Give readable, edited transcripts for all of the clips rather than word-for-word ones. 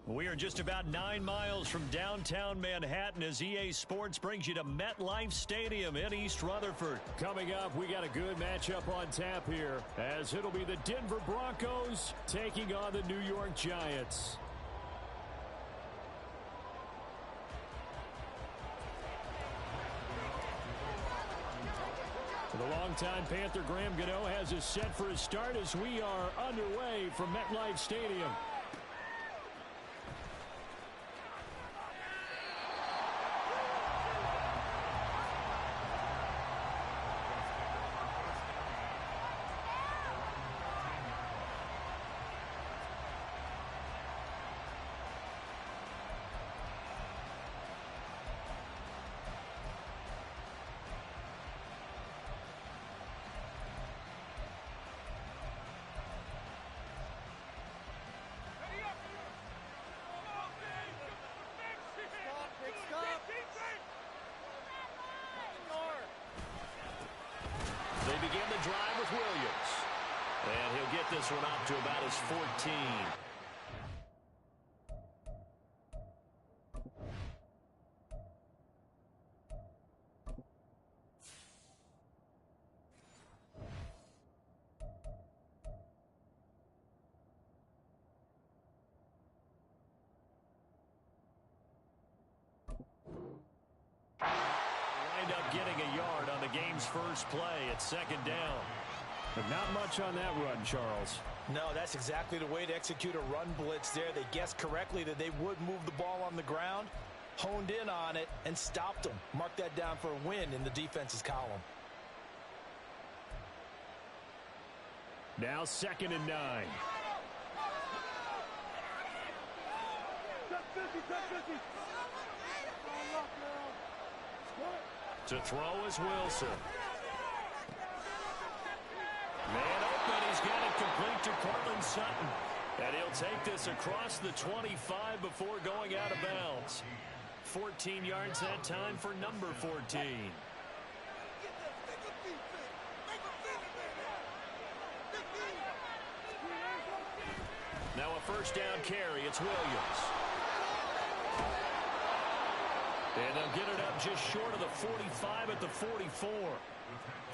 We are just about 9 miles from downtown Manhattan as EA Sports brings you to MetLife Stadium in East Rutherford. Coming up, we got a good matchup on tap here, as it'll be the Denver Broncos taking on the New York Giants. The longtime Panther Graham Gano has us set for his start as we are underway from MetLife Stadium. They begin the drive with Williams. And he'll get this one up to about his 14. Getting a yard on the game's first play at second down. But not much on that run, Charles. No, that's exactly the way to execute a run blitz there. They guessed correctly that they would move the ball on the ground, honed in on it, and stopped them. Mark that down for a win in the defense's column. Now 2nd and 9. To throw is Wilson. Man open, he's got it complete to Cortland Sutton. And he'll take this across the 25 before going out of bounds. 14 yards that time for number 14. Now a first down carry, it's Williams. And they'll get it up just short of the 45 at the 44.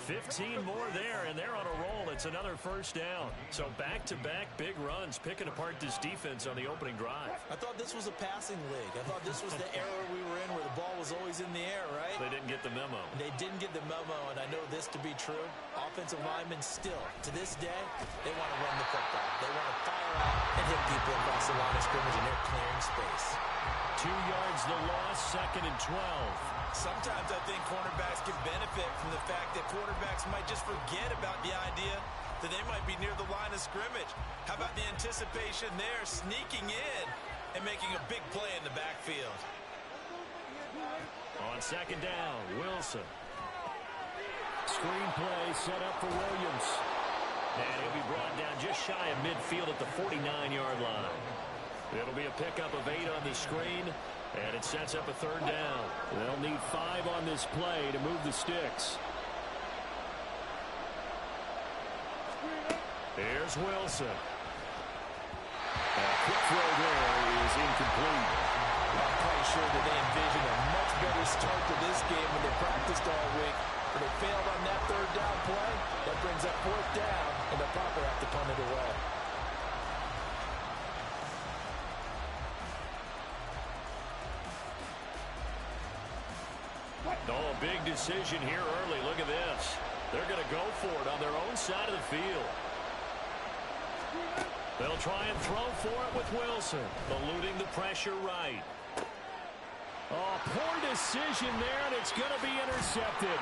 15 more there, and they're on a roll. It's another first down. So back-to-back big runs, picking apart this defense on the opening drive. I thought this was a passing league. I thought this was the era we were in where the ball was always in the air, right? They didn't get the memo. They didn't get the memo, and I know this to be true. Offensive linemen still, to this day, they want to run the football. They want to fire out and hit people across the line of scrimmage, and they're clearing space. 2 yards the loss, 2nd and 12. Sometimes I think cornerbacks can benefit from the fact that quarterbacks might just forget about the idea that they might be near the line of scrimmage. How about the anticipation there, sneaking in and making a big play in the backfield? On 2nd down, Wilson. Screen play set up for Williams. And he'll be brought down just shy of midfield at the 49-yard line. It'll be a pickup of 8 on the screen, and it sets up a 3rd down. They'll need 5 on this play to move the sticks. Here's Wilson. A quick throw there is incomplete. I'm quite sure that they envision a much better start to this game when they practiced all week. But they failed on that 3rd down play. That brings up 4th down, and they'll probably have to punt it away. Oh, big decision here early. Look at this. They're going to go for it on their own side of the field. They'll try and throw for it with Wilson, eluding the pressure right. Oh, poor decision there, and it's going to be intercepted.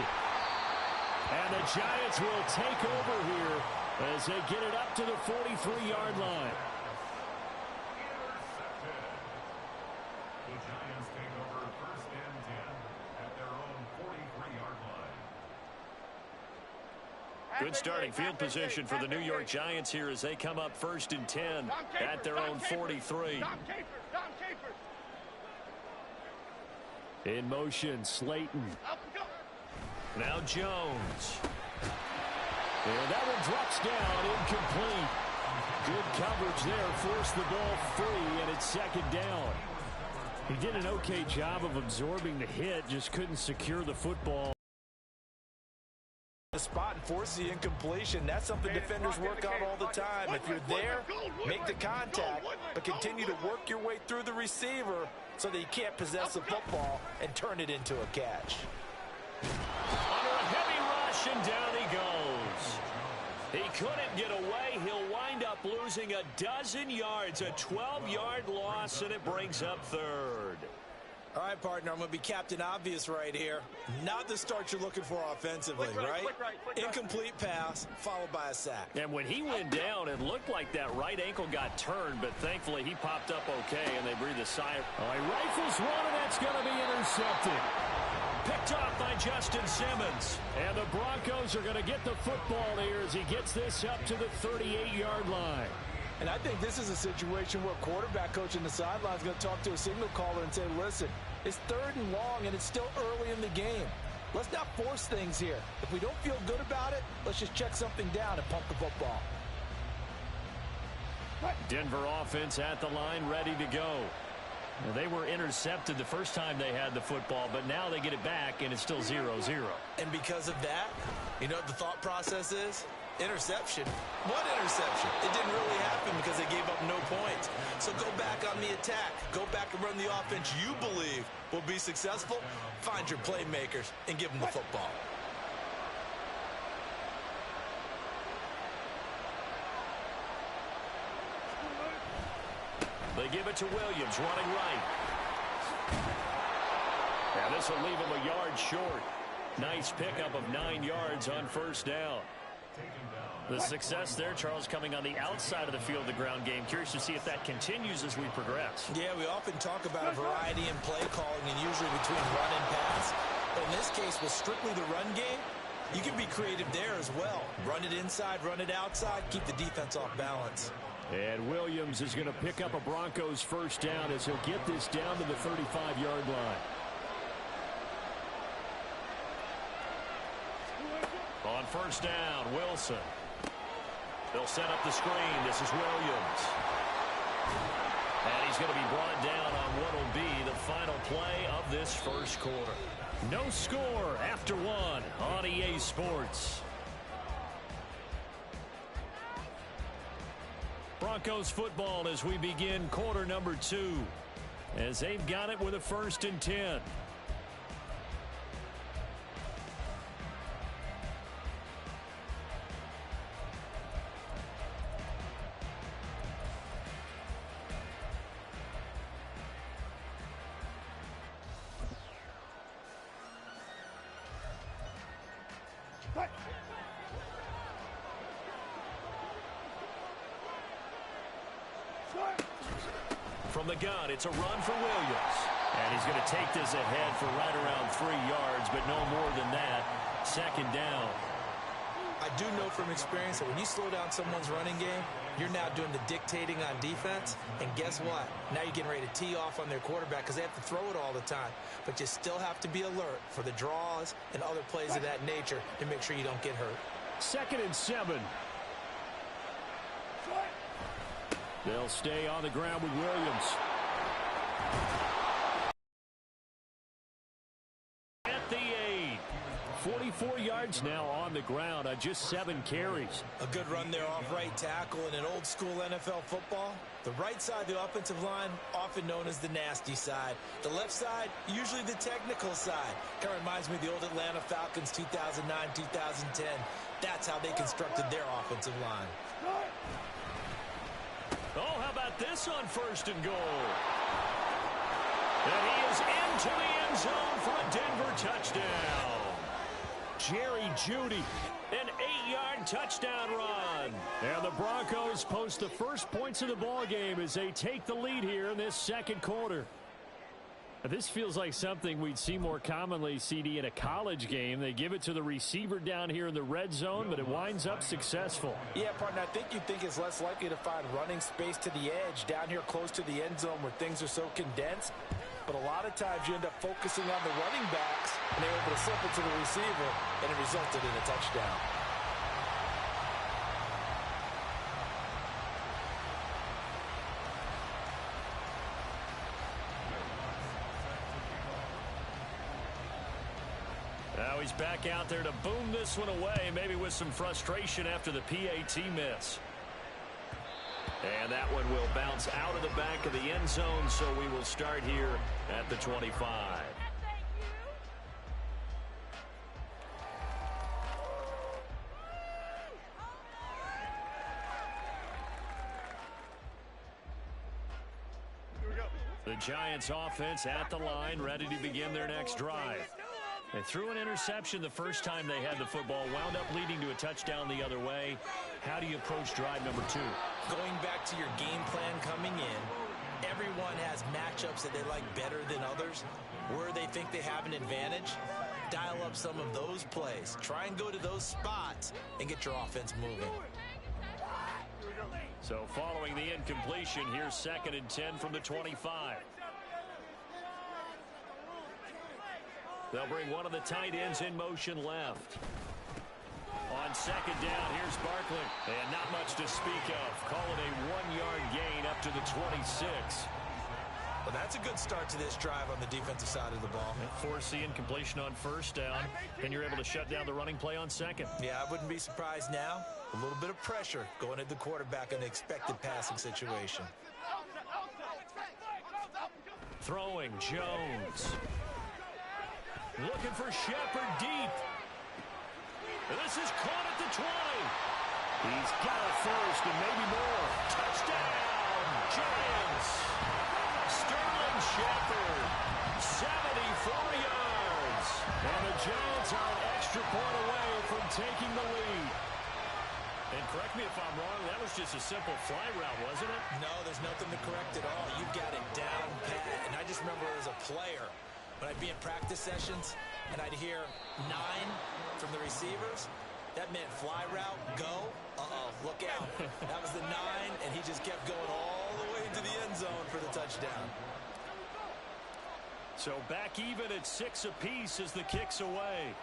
And the Giants will take over here as they get it up to the 43-yard line. The Giants take over 1st and 10 at their own 43-yard line. Good starting field position for the New York Giants here as they come up 1st and 10 at their own 43. In motion, Slayton. Now Jones. And that one drops down, incomplete. Good coverage there, forced the ball free, and it's second down. He did an okay job of absorbing the hit, just couldn't secure the football. The spot and force the incompletion. That's something defenders work out all the time. If you're there, make the contact, but continue to work your way through the receiver so that you can't possess the football and turn it into a catch. Under a heavy rush, and down he goes. He couldn't get away. He'll wind up losing a dozen yards, a 12-yard loss, and it brings up third. All right, partner, I'm going to be Captain Obvious right here. Not the start you're looking for offensively, right? Incomplete pass, followed by a sack. And when he went down, it looked like that right ankle got turned, but thankfully he popped up okay, and they breathed a sigh. He rifles one, and that's going to be intercepted. Picked off by Justin Simmons. And the Broncos are going to get the football here as he gets this up to the 38-yard line. And I think this is a situation where quarterback coach in the sideline is going to talk to a signal caller and say, listen, it's third and long, and it's still early in the game. Let's not force things here. If we don't feel good about it, let's just check something down and pump the football. Denver offense at the line, ready to go. Now, they were intercepted the first time they had the football, but now they get it back, and it's still 0-0. And because of that, you know what the thought process is? Interception. What interception? It didn't really happen because they gave up no points. So go back on the attack. Go back and run the offense you believe will be successful. Find your playmakers and give them the football. They give it to Williams, running right. Now this will leave him a yard short. Nice pickup of 9 yards on first down. The success there, Charles, coming on the outside of the field, the ground game. Curious to see if that continues as we progress. Yeah, we often talk about a variety in play calling and usually between run and pass. But in this case, with strictly the run game, you can be creative there as well. Run it inside, run it outside, keep the defense off balance. And Williams is going to pick up a Broncos first down as he'll get this down to the 35-yard line. On first down, Wilson. They'll set up the screen. This is Williams. And he's going to be brought down on what will be the final play of this first quarter. No score after one on EA Sports. Broncos football as we begin quarter number 2. As they've got it with a 1st and 10. From the gun, it's a run for Williams. And he's going to take this ahead for right around 3 yards, but no more than that. Second down. I do know from experience that when you slow down someone's running game, you're now doing the dictating on defense. And guess what? Now you're getting ready to tee off on their quarterback because they have to throw it all the time. But you still have to be alert for the draws and other plays of that nature to make sure you don't get hurt. 2nd and 7. They'll stay on the ground with Williams. At the 8. 44 yards now on the ground on just 7 carries. A good run there off right tackle in an old school NFL football. The right side of the offensive line, often known as the nasty side. The left side, usually the technical side. Kind of reminds me of the old Atlanta Falcons 2009, 2010. That's how they constructed their offensive line. Oh, how about this on 1st and goal? And he is into the end zone for a Denver touchdown. Jerry Jeudy. An 8-yard touchdown run. And the Broncos post the first points of the ball game as they take the lead here in this second quarter. This feels like something we'd see more commonly, CD, in a college game. They give it to the receiver down here in the red zone, but it winds up successful. Yeah, partner, I think you'd think it's less likely to find running space to the edge down here close to the end zone where things are so condensed. But a lot of times you end up focusing on the running backs, and they're able to slip it to the receiver, and it resulted in a touchdown. he's back out there to boom this one away, maybe with some frustration after the PAT miss. And that one will bounce out of the back of the end zone, so we will start here at the 25. The Giants offense at the line, ready to begin their next drive. They threw an interception the first time they had the football, wound up leading to a touchdown the other way. How do you approach drive number 2? Going back to your game plan coming in, everyone has matchups that they like better than others. Where they think they have an advantage, dial up some of those plays. Try and go to those spots and get your offense moving. So following the incompletion, here's 2nd and 10 from the 25. They'll bring one of the tight ends in motion left. On 2nd down, here's Barkley. And not much to speak of. Call it a 1-yard gain up to the 26. Well, that's a good start to this drive on the defensive side of the ball. Force the incompletion on 1st down. Then you're able to shut down the running play on 2nd. Yeah, I wouldn't be surprised now. A little bit of pressure going at the quarterback in the expected passing situation. Throwing Jones. Looking for Shepard deep. This is caught at the 20. He's got it first and maybe more. Touchdown, Giants. Sterling Shepard, 74 yards. And the Giants are an extra point away from taking the lead. And correct me if I'm wrong, that was just a simple fly route, wasn't it? No, there's nothing to correct at all. You've got it down pat. And I just remember as a player, when I'd be in practice sessions and I'd hear 9 from the receivers, that meant fly route, go. Look out. That was the 9, and he just kept going all the way into the end zone for the touchdown. So back even at 6 apiece as the kick's away.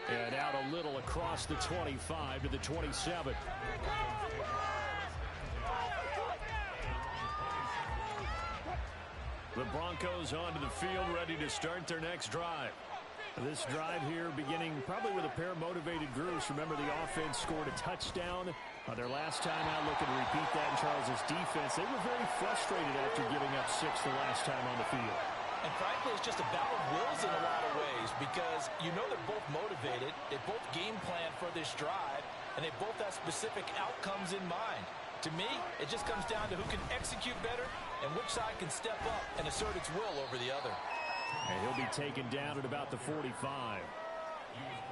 And out a little across the 25 to the 27. The Broncos onto the field, ready to start their next drive. This drive here beginning probably with a pair of motivated groups. Remember, the offense scored a touchdown on their last time out, looking to repeat that in Charles' defense. They were very frustrated after giving up 6 the last time on the field. And frankly, it's just a battle of wills in a lot of ways because you know they're both motivated. They both game plan for this drive, and they both have specific outcomes in mind. To me, it just comes down to who can execute better and which side can step up and assert its will over the other. And he'll be taken down at about the 45.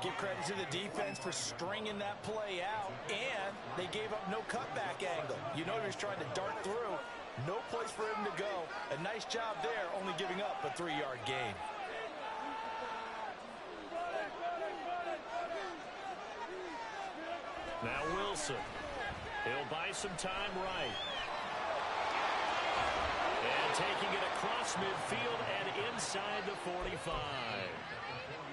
Give credit to the defense for stringing that play out, and they gave up no cutback angle. You know he was trying to dart through. No place for him to go. A nice job there, only giving up a 3-yard gain. Now Wilson. He'll buy some time right. And taking it across midfield and inside the 45.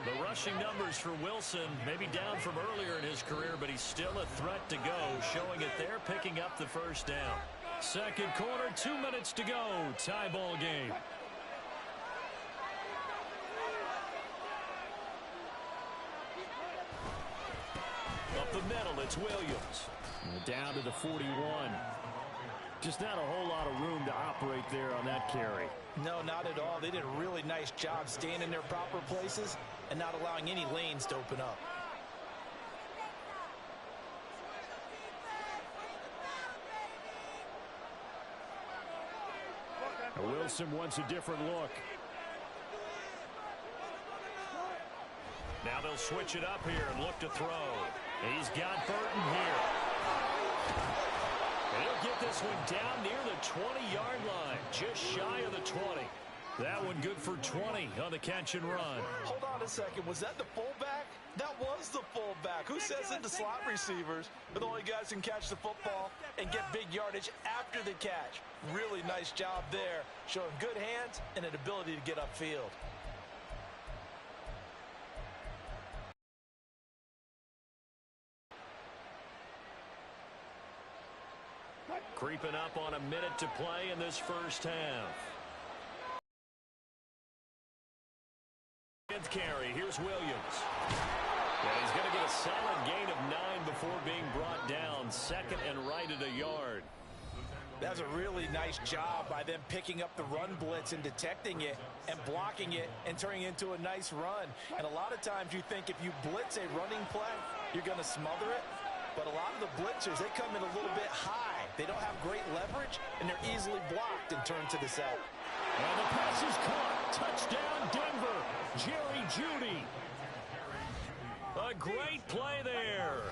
The rushing numbers for Wilson maybe down from earlier in his career, but he's still a threat to go, showing it there, picking up the 1st down. 2nd quarter, 2 minutes to go. Tie ball game. Up the middle, it's Williams. Down to the 41. Just not a whole lot of room to operate there on that carry. No, not at all. They did a really nice job staying in their proper places and not allowing any lanes to open up. Wilson wants a different look. Now they'll switch it up here and look to throw. He's got Burton here. And he'll get this one down near the 20-yard line, just shy of the 20. That one good for 20 on the catch and run. Hold on a second. Was that the fullback? That was the fullback. Who says that the slot receivers are the only guys who can catch the football and get big yardage after the catch? Really nice job there, showing good hands and an ability to get upfield. Creeping up on a minute to play in this first half. Fifth carry. Here's Williams. And he's going to get a solid gain of 9 before being brought down. Second and right at a yard. That's a really nice job by them picking up the run blitz and detecting it and blocking it and turning it into a nice run. And a lot of times you think if you blitz a running play, you're going to smother it. But a lot of the blitzers, they come in a little bit high. They don't have great leverage, and they're easily blocked and turned to the side. And the pass is caught. Touchdown, Denver. Jerry Jeudy. A great play there.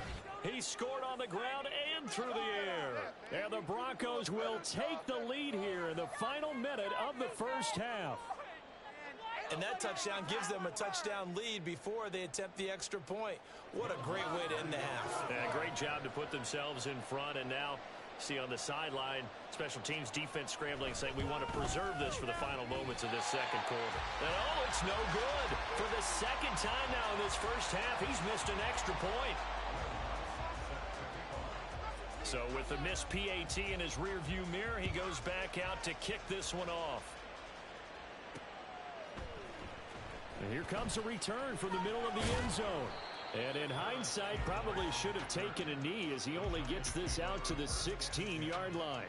He scored on the ground and through the air. And the Broncos will take the lead here in the final minute of the first half. And that touchdown gives them a touchdown lead before they attempt the extra point. What a great way to end the half. Yeah, great job to put themselves in front. And now, see on the sideline, special teams defense scrambling, saying we want to preserve this for the final moments of this second quarter. And oh, it's no good. For the second time now in this first half, he's missed an extra point. So with the missed PAT in his rearview mirror, he goes back out to kick this one off. And here comes a return from the middle of the end zone. And in hindsight, probably should have taken a knee as he only gets this out to the 16-yard line.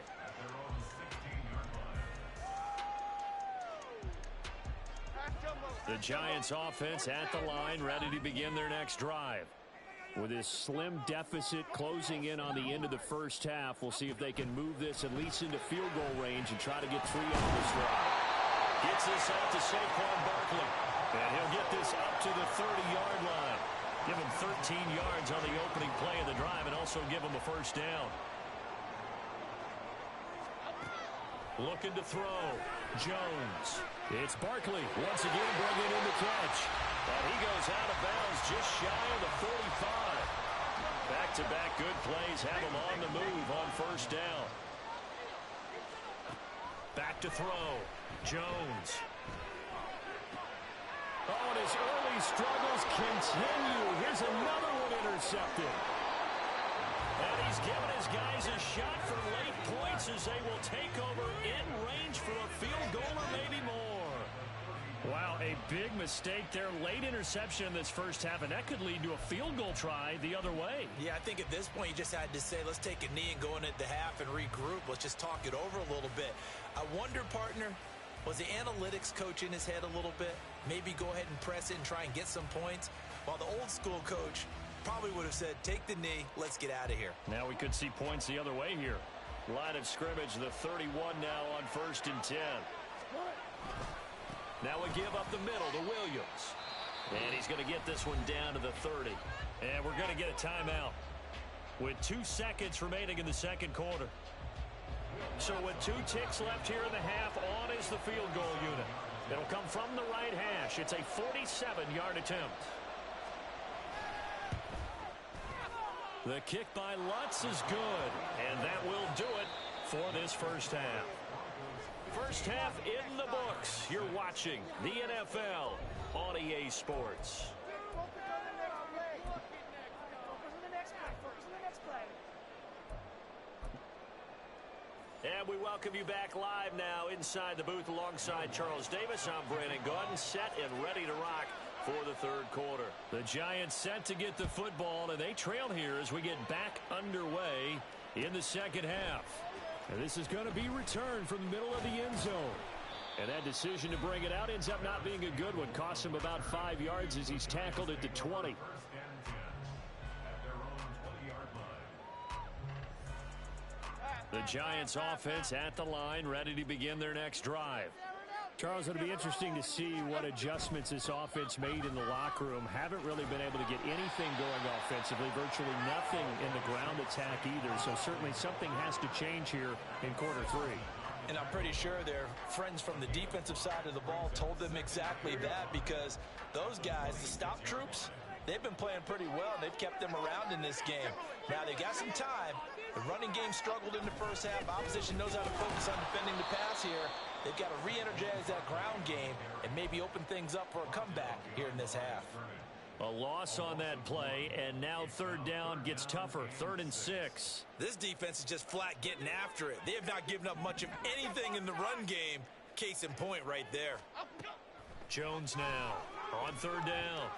The Giants offense at the line, ready to begin their next drive. With this slim deficit closing in on the end of the first half, we'll see if they can move this at least into field goal range and try to get 3 on this drive. Gets this out to Saquon Barkley. And he'll get this up to the 30-yard line. Give him 13 yards on the opening play of the drive and also give him a first down. Looking to throw. Jones. It's Barkley once again bringing in the catch. And he goes out of bounds just shy of the 45. Back-to-back good plays have him on the move on first down. Back to throw. Jones. Oh, and his early struggles continue. Here's another one intercepted. And he's given his guys a shot for late points as they will take over in range for a field goal or maybe more. Wow, a big mistake there. Late interception in this first half, and that could lead to a field goal try the other way. Yeah, I think at this point you just had to say, let's take a knee and go into the half and regroup. Let's just talk it over a little bit. I wonder, partner, was the analytics coach in his head a little bit? Maybe go ahead and press it and try and get some points? While the old school coach probably would have said, take the knee, let's get out of here. Now we could see points the other way here. Line of scrimmage, the 31 now on 1st and 10. Now we give up the middle to Williams. And he's going to get this one down to the 30. And we're going to get a timeout with 2 seconds remaining in the second quarter. So with 2 ticks left here in the half, on is the field goal unit. It'll come from the right hash. It's a 47-yard attempt. The kick by Lutz is good, and that will do it for this first half. First half in the books. You're watching the NFL on EA Sports. And we welcome you back live now inside the booth alongside Charles Davis. I'm Brandon Gaudin, set and ready to rock for the third quarter. The Giants set to get the football, and they trail here as we get back underway in the second half. And this is going to be returned from the middle of the end zone. And that decision to bring it out ends up not being a good one. Costs him about 5 yards as he's tackled at the 20. The Giants offense at the line, ready to begin their next drive. Charles, it'll be interesting to see what adjustments this offense made in the locker room. Haven't really been able to get anything going offensively, virtually nothing in the ground attack either. So certainly something has to change here in quarter 3. And I'm pretty sure their friends from the defensive side of the ball told them exactly that, because those guys, the stop troops, they've been playing pretty well. They've kept them around in this game. Now they got some time. The running game struggled in the first half. Opposition knows how to focus on defending the pass here. They've got to re-energize that ground game and maybe open things up for a comeback here in this half. A loss on that play, and now third down gets tougher. 3rd and 6. This defense is just flat getting after it. They have not given up much of anything in the run game. Case in point right there. Jones now on 3rd down.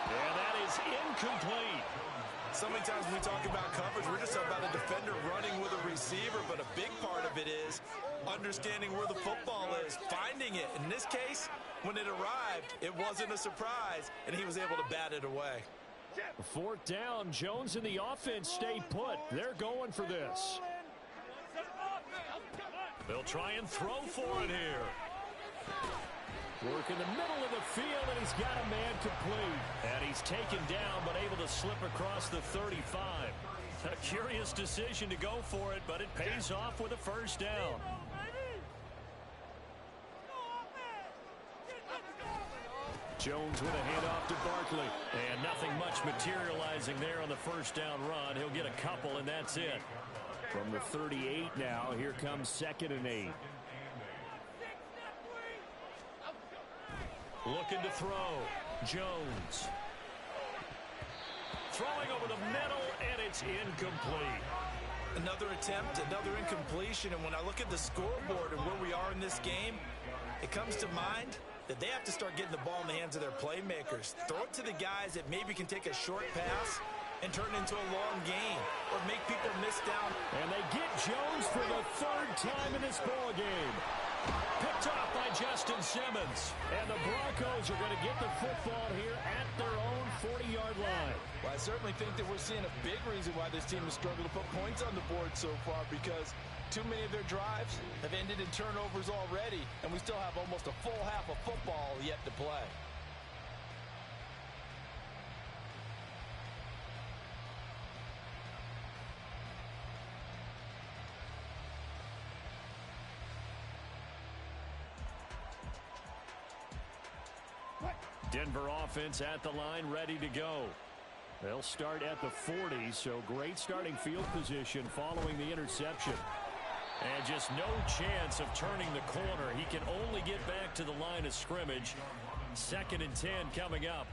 And that is incomplete. So many times when we talk about coverage, we're just about a defender running with a receiver, but a big part of it is understanding where the football is, finding it. In this case, when it arrived, it wasn't a surprise, and he was able to bat it away. 4th down, Jones and the offense stay put. They're going for this. They'll try and throw for it here. Work in the middle of the field, and he's got a man complete. And he's taken down, but able to slip across the 35. A curious decision to go for it, but it pays off with a first down. Jones with a handoff to Barkley. And nothing much materializing there on the first down run. He'll get a couple, and that's it. From the 38 now, here comes 2nd and 8. Looking to throw. Jones. Throwing over the middle, and it's incomplete. Another attempt, another incompletion, and when I look at the scoreboard and where we are in this game, it comes to mind that they have to start getting the ball in the hands of their playmakers. Throw it to the guys that maybe can take a short pass and turn it into a long gain or make people miss down. And they get Jones for the 3rd time in this ball game. Picked off by Justin Simmons. And the Broncos are going to get the football here at their own 40-yard line. Well, I certainly think that we're seeing a big reason why this team has struggled to put points on the board so far, because too many of their drives have ended in turnovers already, and we still have almost a full half of football yet to play. Denver offense at the line, ready to go. They'll start at the 40, so great starting field position following the interception. And just no chance of turning the corner. He can only get back to the line of scrimmage. 2nd and 10 coming up.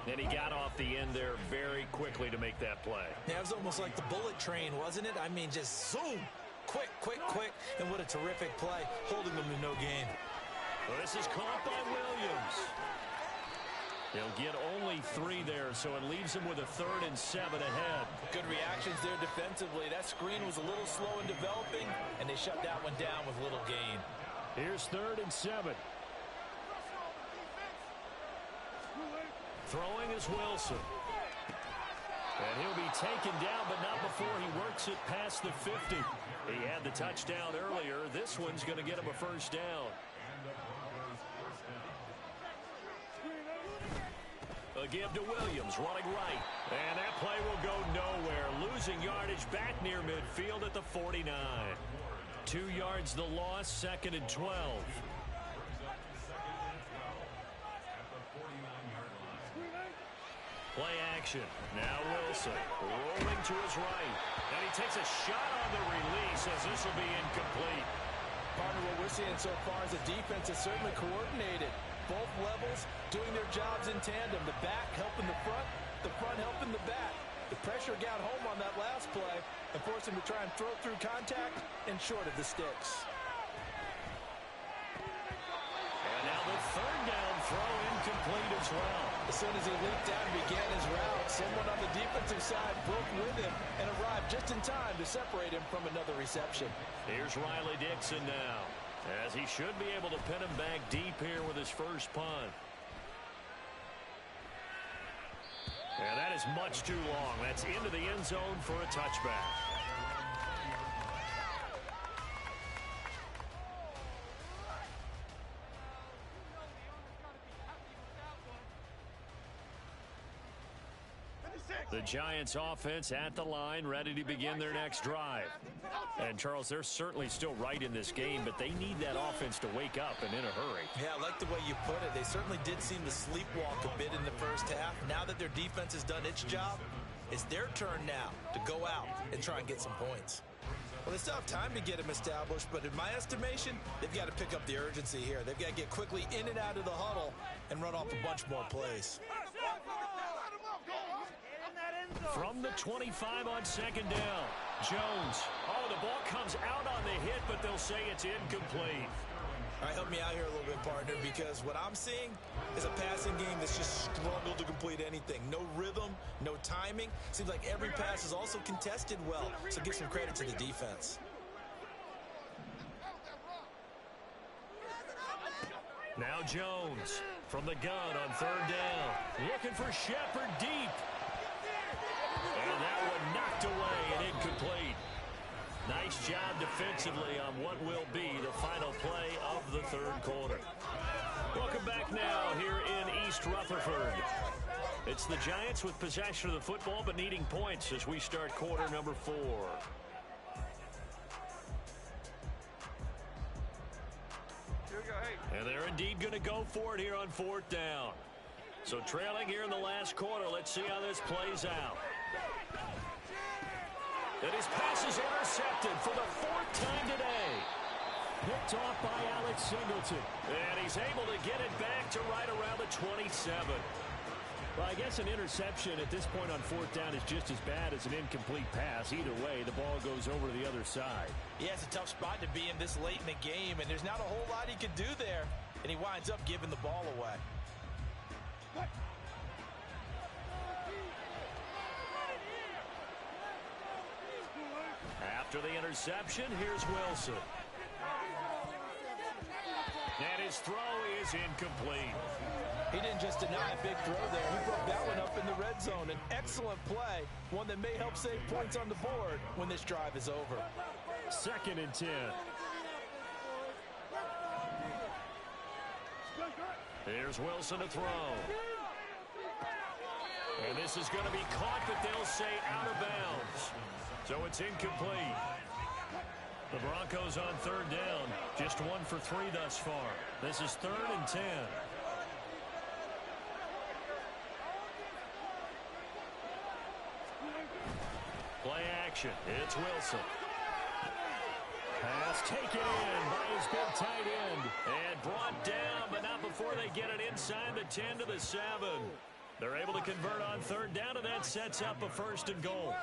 And he got off the end there very quickly to make that play. Yeah, it was almost like the bullet train, wasn't it? I mean, just zoom. Quick, quick, quick. And what a terrific play, holding them to no gain. Well, this is caught by Williams. They'll get only 3 there, so it leaves him with a 3rd and 7 ahead. Good reactions there defensively. That screen was a little slow in developing, and they shut that one down with little gain. Here's 3rd and 7. Throwing is Wilson. And he'll be taken down, but not before he works it past the 50. He had the touchdown earlier. This one's going to get him a first down. A give to Williams, running right. And that play will go nowhere. Losing yardage back near midfield at the 49. 2 yards the loss, 2nd and 12. Play action. Now Wilson rolling to his right. And he takes a shot on the release as this will be incomplete. Partner, what we're seeing so far is the defense is certainly coordinated. Both levels doing their jobs in tandem. The back helping the front helping the back. The pressure got home on that last play and forced him to try and throw through contact and short of the sticks. And now the 3rd down throw incomplete as well. As soon as he leaped out and began his route, someone on the defensive side broke with him and arrived just in time to separate him from another reception. Here's Riley Dixon now, as he should be able to pin him back deep here with his first punt. And that is much too long. That's into the end zone for a touchback. The Giants offense at the line, ready to begin their next drive. And, Charles, they're certainly still right in this game, but they need that offense to wake up and in a hurry. Yeah, I like the way you put it. They certainly did seem to sleepwalk a bit in the first half. Now that their defense has done its job, it's their turn now to go out and try and get some points. Well, they still have time to get him established, but in my estimation, they've got to pick up the urgency here. They've got to get quickly in and out of the huddle and run off a bunch more plays. From the 25 on second down, Jones. Oh, the ball comes out on the hit, but they'll say it's incomplete. All right, help me out here a little bit, partner, because what I'm seeing is a passing game that's just struggled to complete anything. No rhythm, no timing. Seems like every pass is also contested well, so give some credit to the defense. Now Jones from the gun on third down. Looking for Shepard deep. And that one knocked away and incomplete. Nice job defensively on what will be the final play of the third quarter. Welcome back now here in East Rutherford. It's the Giants with possession of the football but needing points as we start quarter number 4. And they're indeed going to go for it here on fourth down. So trailing here in the last quarter. Let's see how this plays out. And his pass is intercepted for the 4th time today. Picked off by Alex Singleton. And he's able to get it back to right around the 27. Well, I guess an interception at this point on fourth down is just as bad as an incomplete pass. Either way, the ball goes over to the other side. Yeah, it's a tough spot to be in this late in the game, and there's not a whole lot he could do there. And he winds up giving the ball away. After the interception, here's Wilson. And his throw is incomplete. He didn't just deny a big throw there. He broke that one up in the red zone. An excellent play, one that may help save points on the board when this drive is over. 2nd and 10. Here's Wilson to throw. And this is going to be caught, but they'll say out of bounds. So it's incomplete. The Broncos on third down. Just 1 for 3 thus far. This is 3rd and 10. Play action. It's Wilson. Pass taken in by his big tight end. And brought down, but not before they get it inside the 10 to the 7. They're able to convert on third down, and that sets up a 1st and goal.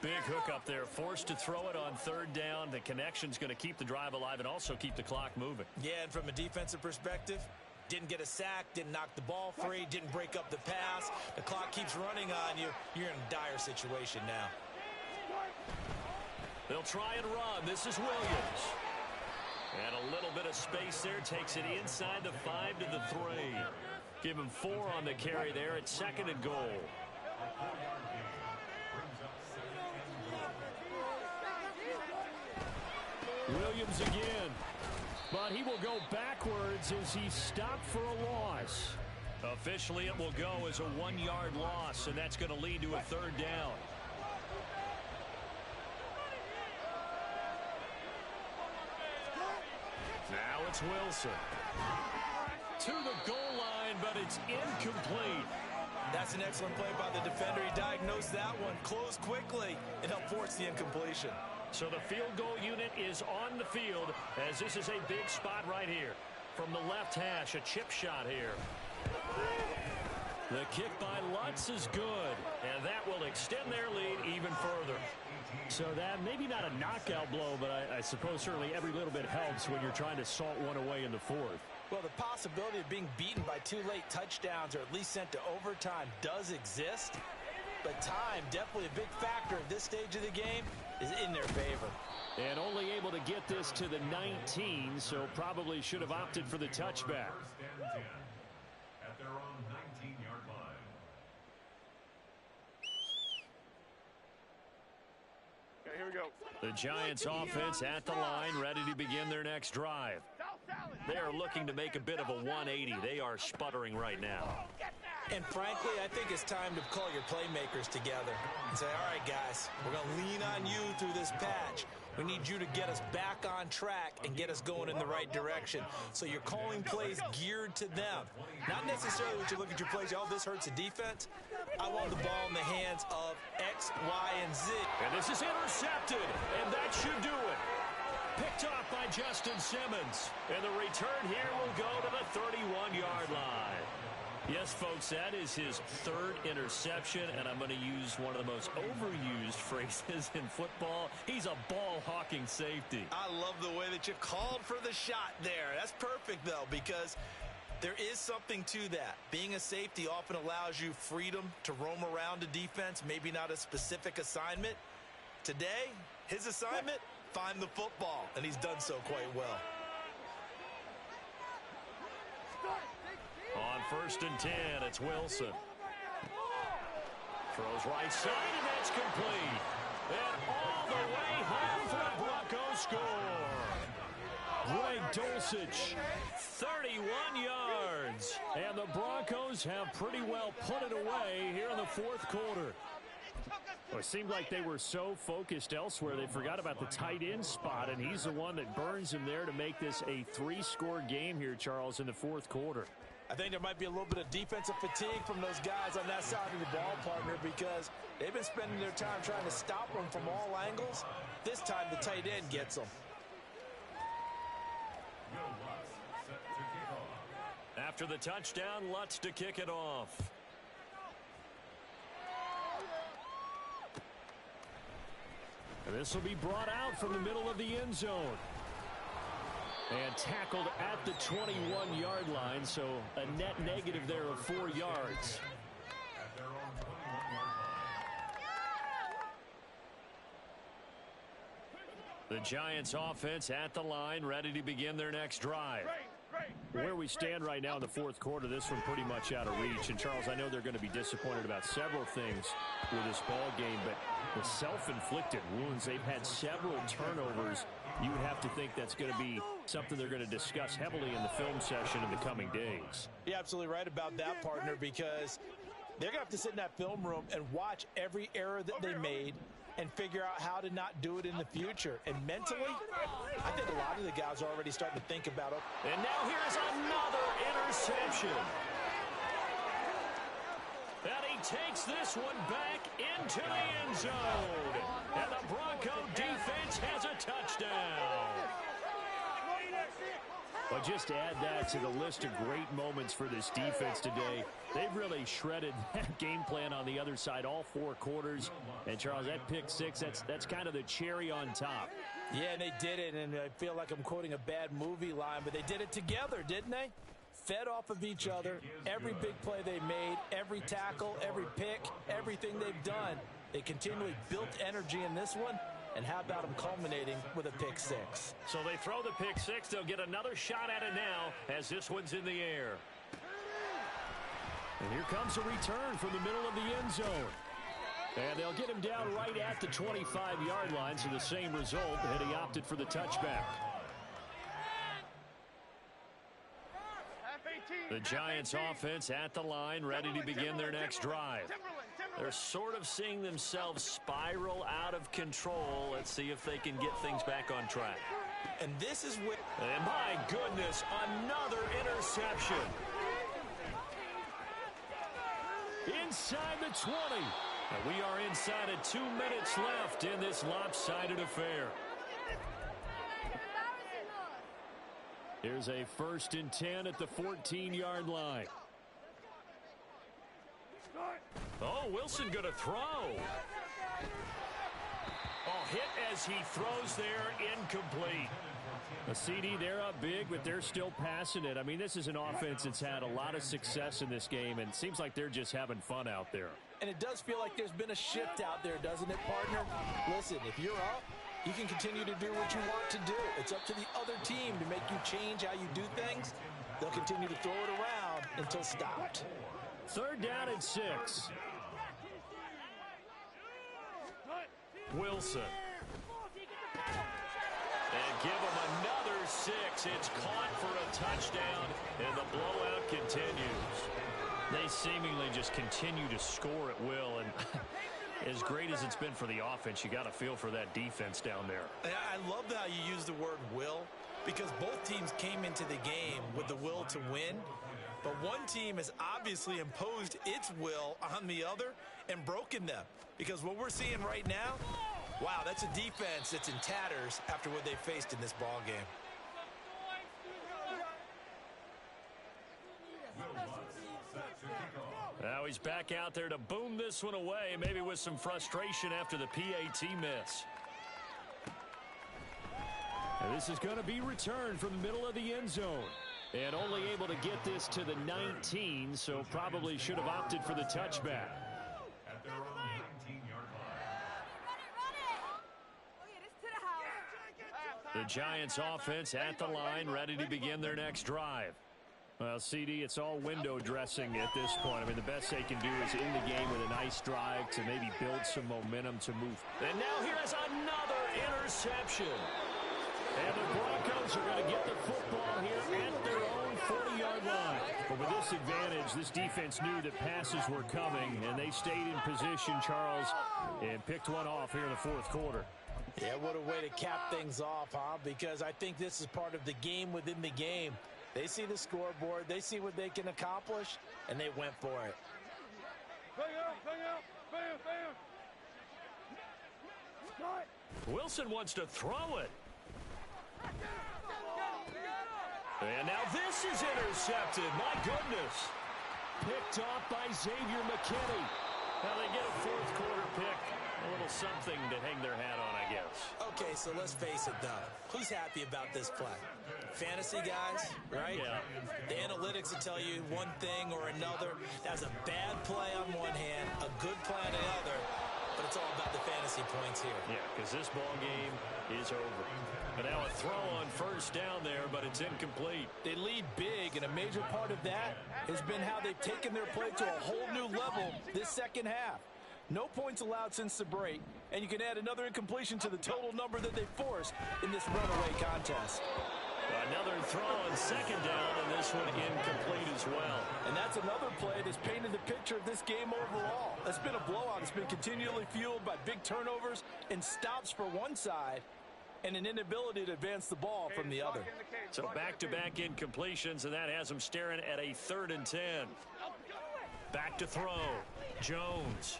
Big hook up there, forced to throw it on third down. The connection's going to keep the drive alive and also keep the clock moving. Yeah, and from a defensive perspective, didn't get a sack, didn't knock the ball free, didn't break up the pass. The clock keeps running on you. You're in a dire situation now. They'll try and run. This is Williams. And a little bit of space there. Takes it inside the 5 to the 3. Give him 4 on the carry there at 2nd and goal. Williams again. But he will go backwards as he stopped for a loss. Officially, it will go as a 1-yard loss, and that's going to lead to a 3rd down. Now it's Wilson. To the goal line, but it's incomplete. That's an excellent play by the defender. He diagnosed that one, closed quickly, and helped force the incompletion. So the field goal unit is on the field as this is a big spot right here. From the left hash, a chip shot here. The kick by Lutz is good, and that will extend their lead even further. So that maybe not a knockout blow, but I suppose certainly every little bit helps when you're trying to salt one away in the 4th. Well, the possibility of being beaten by 2 late touchdowns or at least sent to overtime does exist. But time, definitely a big factor at this stage of the game, is in their favor. And only able to get this to the 19, so probably should have opted for the touchback. 1st and 10 at their own 19-yard line. Okay, here we go. The Giants offense at the line, ready to begin their next drive. They are looking to make a bit of a 180. They are sputtering right now. And frankly, I think it's time to call your playmakers together and say, all right, guys, we're going to lean on you through this patch. We need you to get us back on track and get us going in the right direction. So you're calling plays geared to them. Not necessarily when you look at your plays, oh, this hurts the defense. I want the ball in the hands of X, Y, and Z. And this is intercepted, and that should do it. Picked off by Justin Simmons. And the return here will go to the 31-yard line. Yes, folks, that is his third interception, and I'm going to use one of the most overused phrases in football. He's a ball-hawking safety. I love the way that you called for the shot there. That's perfect, though, because there is something to that. Being a safety often allows you freedom to roam around a defense, maybe not a specific assignment. Today, his assignment, find the football, and he's done so quite well. On 1st and 10, it's Wilson. Throws right side, and that's complete. And all the way home for the Broncos score. Greg Dulcich, 31 yards. And the Broncos have pretty well put it away here in the fourth quarter. Well, it seemed like they were so focused elsewhere, they forgot about the tight end spot, and he's the one that burns him there to make this a 3-score game here, Charles, in the fourth quarter. I think there might be a little bit of defensive fatigue from those guys on that side of the ball, partner, because they've been spending their time trying to stop them from all angles. This time, the tight end gets them. After the touchdown, Lutz to kick it off. And this will be brought out from the middle of the end zone. And tackled at the 21-yard line, so a net negative there of 4 yards. The Giants offense at the line, ready to begin their next drive. Where we stand right now in the fourth quarter, this one pretty much out of reach. And, Charles, I know they're going to be disappointed about several things with this ball game, but the self-inflicted wounds, they've had several turnovers. You have to think that's going to be something they're going to discuss heavily in the film session in the coming days. You're absolutely right about that, partner, because they're going to have to sit in that film room and watch every error that they made and figure out how to not do it in the future. And mentally, I think a lot of the guys are already starting to think about it. And now here's another interception. And he takes this one back into the end zone. And the Bronco defense has a touchdown. But just add that to the list of great moments for this defense today. They've really shredded that game plan on the other side all 4 quarters. And, Charles, that pick 6, that's kind of the cherry on top. Yeah, and they did it, and I feel like I'm quoting a bad movie line, but they did it together, didn't they? Fed off of each other, every big play they made, every tackle, every pick, everything they've done. They continually built energy in this one. And how about them culminating with a pick 6? So they throw the pick 6. They'll get another shot at it now as this one's in the air. And here comes a return from the middle of the end zone. And they'll get him down right at the 25-yard line, so the same result, and he opted for the touchback. The Giants offense at the line, ready to begin their next drive. They're sort of seeing themselves spiral out of control. Let's see if they can get things back on track. And this is where... And my goodness, another interception. Inside the 20. And we are inside of 2 minutes left in this lopsided affair. Here's a 1st and 10 at the 14-yard line. Oh, Wilson going to throw. Oh, hit as he throws there, incomplete. A CD, they're up big, but they're still passing it. I mean, this is an offense that's had a lot of success in this game, and it seems like they're just having fun out there. And it does feel like there's been a shift out there, doesn't it, partner? Listen, if you're up, you can continue to do what you want to do. It's up to the other team to make you change how you do things. They'll continue to throw it around until stopped. 3rd down and 6. Wilson. And give him another 6. It's caught for a touchdown, and the blowout continues. They seemingly just continue to score at will, and As great as it's been for the offense, you got to feel for that defense down there. I love how you use the word will, because both teams came into the game with the will to win. But one team has obviously imposed its will on the other and broken them. Because what we're seeing right now, wow, that's a defense that's in tatters after what they faced in this ball game. Now he's back out there to boom this one away, maybe with some frustration after the PAT miss. And this is going to be returned from the middle of the end zone. And only able to get this to the 19, so probably should have opted for the touchback. At their own 19-yard line. The Giants offense at the line, ready to begin their next drive. Well, CD, it's all window dressing at this point. I mean, the best they can do is in the game with a nice drive to maybe build some momentum to move. And now here's another interception. And the Broncos are going to get the football here at their own 40-yard line. But with this advantage, this defense knew that passes were coming, and they stayed in position, Charles, and picked one off here in the fourth quarter. Yeah, what a way to cap things off, huh? Because I think this is part of the game within the game. They see the scoreboard, they see what they can accomplish, and they went for it. Wilson wants to throw it. And now this is intercepted. My goodness. Picked off by Xavier McKinney. Now they get a fourth quarter pick. A little something to hang their hat on, I guess. Okay, so let's face it, though. Who's happy about this play? Fantasy guys, right? Yeah. The analytics will tell you one thing or another. That's a bad play on one hand, a good play on the other, but it's all about the fantasy points here. Yeah, because this ball game is over. But now a throw on first down there, but it's incomplete. They lead big, and a major part of that has been how they've taken their play to a whole new level this second half. No points allowed since the break, and you can add another incompletion to the total number that they forced in this runaway contest. Another throw on second down, and this one incomplete as well. And that's another play that's painted the picture of this game overall. It's been a blowout. It's been continually fueled by big turnovers and stops for one side and an inability to advance the ball from the other. So back-to-back incompletions, and that has them staring at a 3rd and 10. Back to throw. Jones.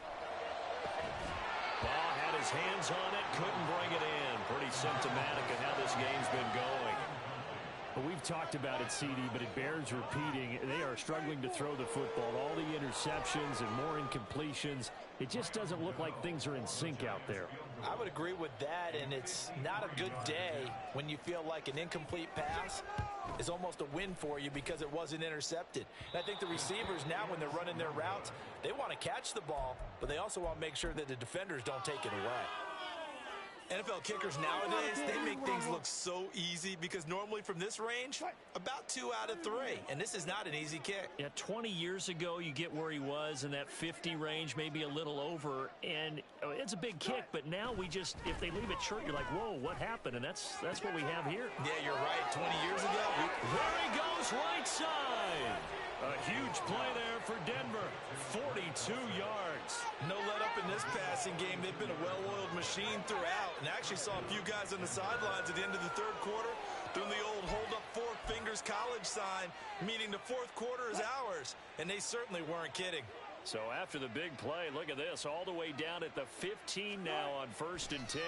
Ball had his hands on it, couldn't bring it in. Pretty symptomatic of how this game's been going. Well, we've talked about it, CD, but it bears repeating. They are struggling to throw the football. All the interceptions and more incompletions. It just doesn't look like things are in sync out there. I would agree with that, and it's not a good day when you feel like an incomplete pass is almost a win for you because it wasn't intercepted. And I think the receivers now, when they're running their routes, they want to catch the ball, but they also want to make sure that the defenders don't take it away. NFL kickers nowadays, they make things look so easy because normally from this range, about 2 out of 3. And this is not an easy kick. Yeah, 20 years ago, you get where he was in that 50 range, maybe a little over. And it's a big kick, but now we just, if they leave it short, you're like, whoa, what happened? And that's what we have here. Yeah, you're right. 20 years ago. There he goes, right side. A huge play there for Denver. 42 yards. No let up in this passing game. They've been a well-oiled machine throughout. And I actually saw a few guys on the sidelines at the end of the 3rd quarter doing the old hold up 4 fingers college sign, meaning the 4th quarter is ours. And they certainly weren't kidding. So after the big play, look at this, all the way down at the 15 now on 1st and 10.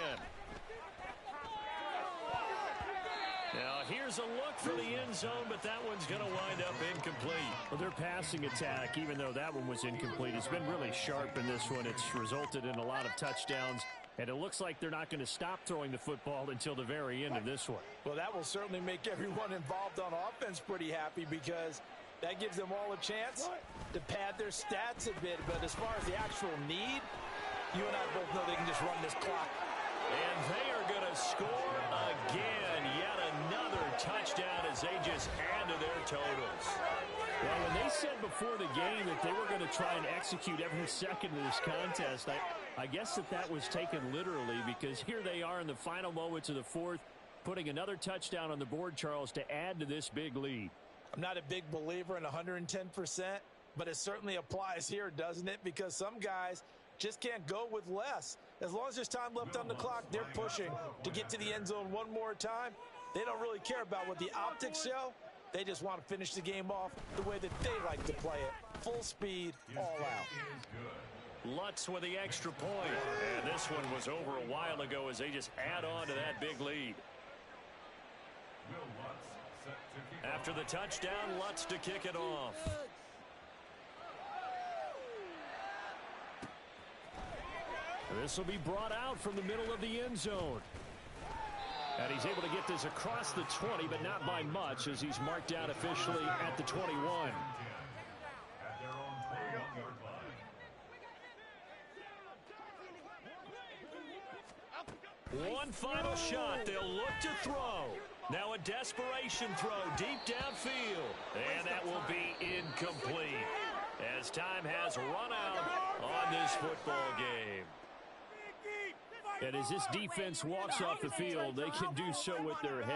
Now, here's a look for the end zone, but that one's going to wind up incomplete. Well, their passing attack, even though that one was incomplete, has been really sharp in this one. It's resulted in a lot of touchdowns, and it looks like they're not going to stop throwing the football until the very end of this one. Well, that will certainly make everyone involved on offense pretty happy because that gives them all a chance to pad their stats a bit. But as far as the actual need, you and I both know they can just run this clock. And they are going to score again. Yet another touchdown as they just add to their totals. Well, when they said before the game that they were going to try and execute every second of this contest, I guess that was taken literally because here they are in the final moments of the 4th, putting another touchdown on the board, Charles, to add to this big lead. I'm not a big believer in 110%, but it certainly applies here, doesn't it? Because some guys just can't go with less. As long as there's time left on the clock, they're pushing to get to the end zone one more time. They don't really care about what the optics show. They just want to finish the game off the way that they like to play it. Full speed, all out. Lutz with the extra point. And this one was over a while ago as they just add on to that big lead. After the touchdown, Lutz to kick it off. This will be brought out from the middle of the end zone. And he's able to get this across the 20, but not by much, as he's marked out officially at the 21. One final shot. They'll look to throw. Now a desperation throw deep downfield. And that will be incomplete, as time has run out on this football game. And as this defense walks off the field, they can do so with their head.